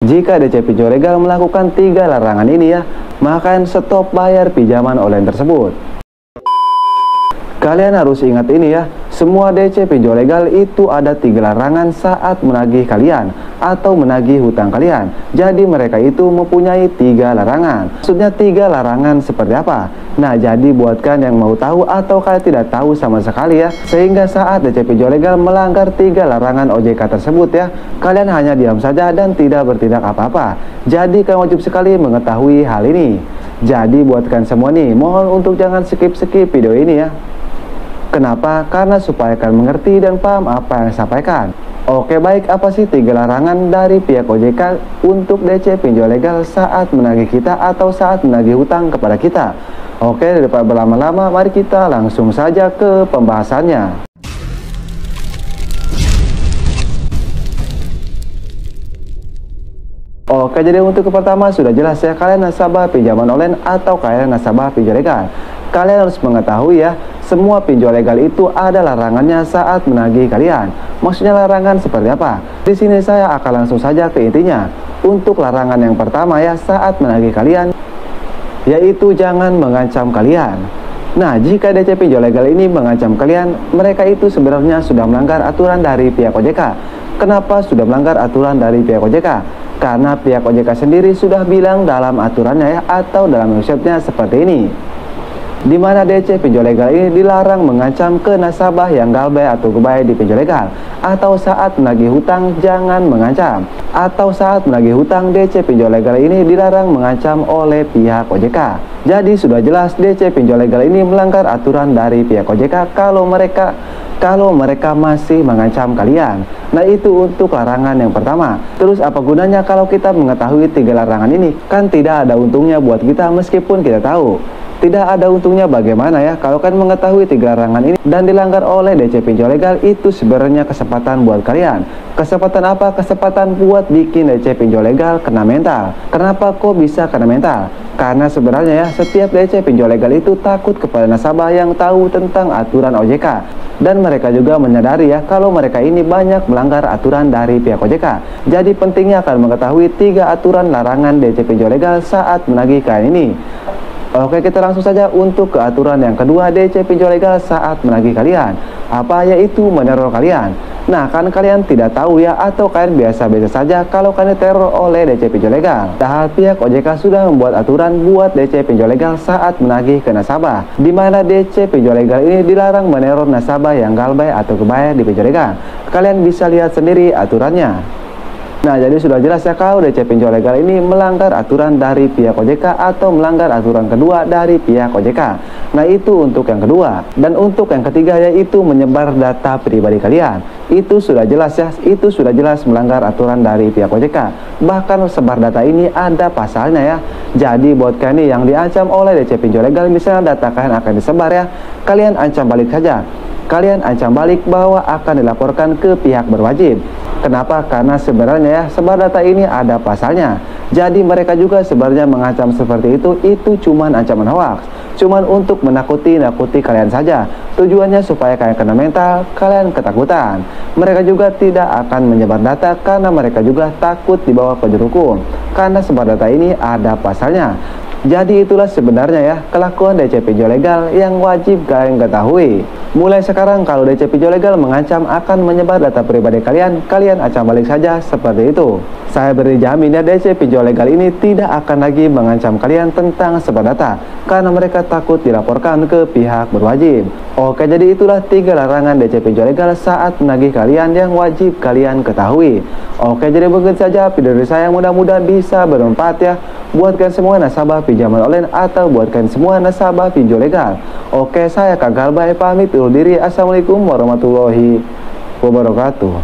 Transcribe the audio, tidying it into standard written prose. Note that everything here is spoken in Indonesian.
Jika DC pinjol legal melakukan 3 larangan ini ya, maka stop bayar pinjaman online tersebut. Kalian harus ingat ini ya, semua DC pinjol legal itu ada 3 larangan saat menagih kalian atau menagih hutang kalian. Jadi mereka itu mempunyai 3 larangan. Maksudnya 3 larangan seperti apa? Nah, jadi buatkan yang mau tahu atau kalian tidak tahu sama sekali ya, sehingga saat DC pinjol legal melanggar 3 larangan OJK tersebut ya, kalian hanya diam saja dan tidak bertindak apa-apa. Jadi kalian wajib sekali mengetahui hal ini. Jadi buatkan semua nih, mohon untuk jangan skip-skip video ini ya. Kenapa? Karena supaya kalian mengerti dan paham apa yang saya sampaikan. Oke, baik, apa sih 3 larangan dari pihak OJK untuk DC pinjol legal saat menagih kita atau saat menagih hutang kepada kita? Oke, daripada berlama-lama, mari kita langsung saja ke pembahasannya. Oke, jadi untuk yang pertama sudah jelas ya, kalian nasabah pinjaman online atau kalian nasabah pinjol legal. Kalian harus mengetahui ya, semua pinjol legal itu ada larangannya saat menagih kalian. Maksudnya larangan seperti apa? Di sini saya akan langsung saja ke intinya. Untuk larangan yang pertama ya, saat menagih kalian, yaitu jangan mengancam kalian. Nah, jika DC pinjol legal ini mengancam kalian, mereka itu sebenarnya sudah melanggar aturan dari pihak OJK. Kenapa sudah melanggar aturan dari pihak OJK? Karena pihak OJK sendiri sudah bilang dalam aturannya ya, atau dalam websitenya seperti ini, di mana DC pinjol legal ini dilarang mengancam ke nasabah yang galbay atau gebay di pinjol legal, atau saat menagih hutang jangan mengancam, atau saat menagih hutang DC pinjol legal ini dilarang mengancam oleh pihak OJK. Jadi sudah jelas DC pinjol legal ini melanggar aturan dari pihak OJK kalau mereka masih mengancam kalian. Nah, itu untuk larangan yang pertama. Terus apa gunanya kalau kita mengetahui 3 larangan ini? Kan tidak ada untungnya buat kita meskipun kita tahu. Tidak ada untungnya bagaimana ya kalau kan mengetahui 3 larangan ini dan dilanggar oleh DC pinjol legal. Itu sebenarnya kesempatan buat kalian. Kesempatan apa? Kesempatan buat bikin DC pinjol legal kena mental. Kenapa kok bisa kena mental? Karena sebenarnya ya, setiap DC pinjol legal itu takut kepada nasabah yang tahu tentang aturan OJK. Dan mereka juga menyadari ya kalau mereka ini banyak melanggar aturan dari pihak OJK. Jadi pentingnya akan mengetahui 3 aturan larangan DC pinjol legal saat menagih kalian ini. Oke, kita langsung saja untuk ke aturan yang kedua DC pinjol legal saat menagih kalian. Apa? Yaitu meneror kalian. Nah, kan kalian tidak tahu ya, atau kalian biasa-biasa saja kalau kalian diteror oleh DC pinjol legal. Padahal pihak OJK sudah membuat aturan buat DC pinjol legal saat menagih ke nasabah, di mana DC pinjol legal ini dilarang meneror nasabah yang galbay atau gebay di pinjol legal. Kalian bisa lihat sendiri aturannya. Nah, jadi sudah jelas ya kalau DC pinjol legal ini melanggar aturan dari pihak OJK atau melanggar aturan kedua dari pihak OJK. Nah, itu untuk yang kedua. Dan untuk yang ketiga yaitu menyebar data pribadi kalian. Itu sudah jelas ya, itu sudah jelas melanggar aturan dari pihak OJK. Bahkan sebar data ini ada pasalnya ya. Jadi buat kalian yang diancam oleh DC pinjol legal, misalnya data kalian akan disebar ya, kalian ancam balik saja. Kalian ancam balik bahwa akan dilaporkan ke pihak berwajib. Kenapa? Karena sebenarnya ya, sebar data ini ada pasalnya. Jadi mereka juga sebenarnya mengancam seperti itu cuman ancaman hoaks. Cuman untuk menakuti kalian saja. Tujuannya supaya kalian kena mental, kalian ketakutan. Mereka juga tidak akan menyebar data karena mereka juga takut dibawa ke juru hukum. Karena sebar data ini ada pasalnya. Jadi itulah sebenarnya ya kelakuan DC pinjol legal yang wajib kalian ketahui. Mulai sekarang kalau DC pinjol legal mengancam akan menyebar data pribadi kalian, kalian ancam balik saja seperti itu. Saya beri jamin ya, DC pinjol legal ini tidak akan lagi mengancam kalian tentang sebar data karena mereka takut dilaporkan ke pihak berwajib. Oke, jadi itulah 3 larangan DC pinjol legal saat menagih kalian yang wajib kalian ketahui. Oke, jadi begitu saja video dari saya, mudah-mudahan bisa bermanfaat ya buatkan semua nasabah pinjaman online atau buatkan semua nasabah pinjol legal. Oke, saya Kak Galbay pamit undur diri. Assalamualaikum warahmatullahi wabarakatuh.